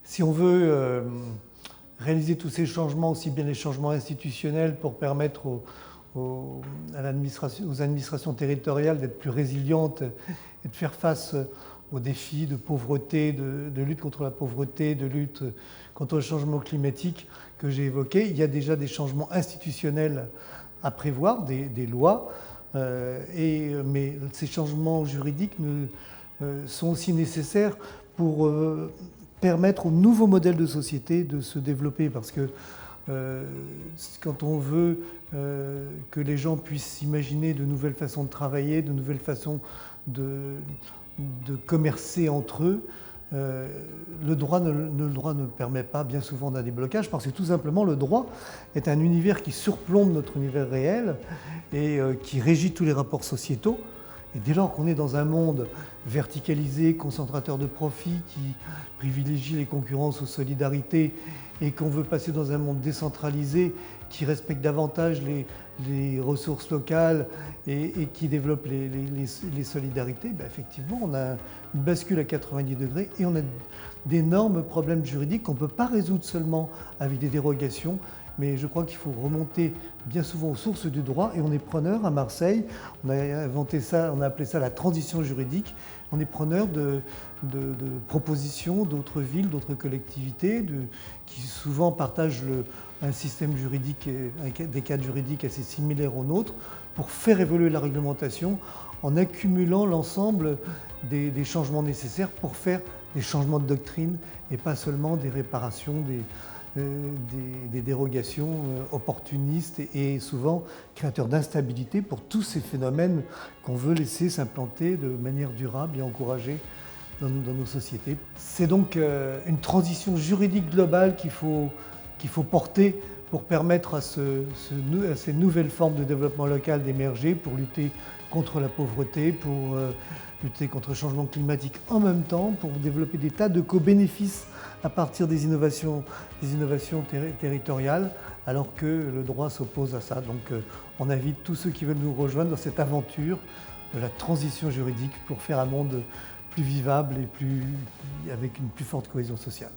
Si on veut réaliser tous ces changements, aussi bien les changements institutionnels pour permettre aux administrations territoriales d'être plus résilientes et de faire face aux défis de pauvreté, de lutte contre la pauvreté, de lutte contre le changement climatique que j'ai évoqué, il y a déjà des changements institutionnels à prévoir, des lois, mais ces changements juridiques sont aussi nécessaires pour permettre aux nouveaux modèles de société de se développer, parce que quand on veut que les gens puissent imaginer de nouvelles façons de travailler, de nouvelles façons de commercer entre eux, le droit ne permet pas. Bien souvent on a des blocages parce que tout simplement le droit est un univers qui surplombe notre univers réel et qui régit tous les rapports sociétaux. Et dès lors qu'on est dans un monde verticalisé, concentrateur de profit, qui privilégie les concurrences aux solidarités, et qu'on veut passer dans un monde décentralisé, qui respecte davantage les ressources locales et qui développe les solidarités, ben effectivement, on a une bascule à 90 degrés et on a d'énormes problèmes juridiques qu'on ne peut pas résoudre seulement avec des dérogations. Mais je crois qu'il faut remonter bien souvent aux sources du droit et on est preneur à Marseille. On a inventé ça, on a appelé ça la transition juridique. On est preneur de propositions d'autres villes, d'autres collectivités qui souvent partagent un système juridique, des cadres juridiques assez similaires aux nôtres pour faire évoluer la réglementation en accumulant l'ensemble des changements nécessaires pour faire des changements de doctrine et pas seulement des réparations, des dérogations opportunistes et souvent créateurs d'instabilité pour tous ces phénomènes qu'on veut laisser s'implanter de manière durable et encourager dans nos sociétés. C'est donc une transition juridique globale qu'il faut porter pour permettre à ces nouvelles formes de développement local d'émerger, pour lutter contre la pauvreté, pour lutter contre le changement climatique en même temps, pour développer des tas de co-bénéfices à partir des innovations territoriales, alors que le droit s'oppose à ça. Donc on invite tous ceux qui veulent nous rejoindre dans cette aventure de la transition juridique pour faire un monde plus vivable et avec une plus forte cohésion sociale.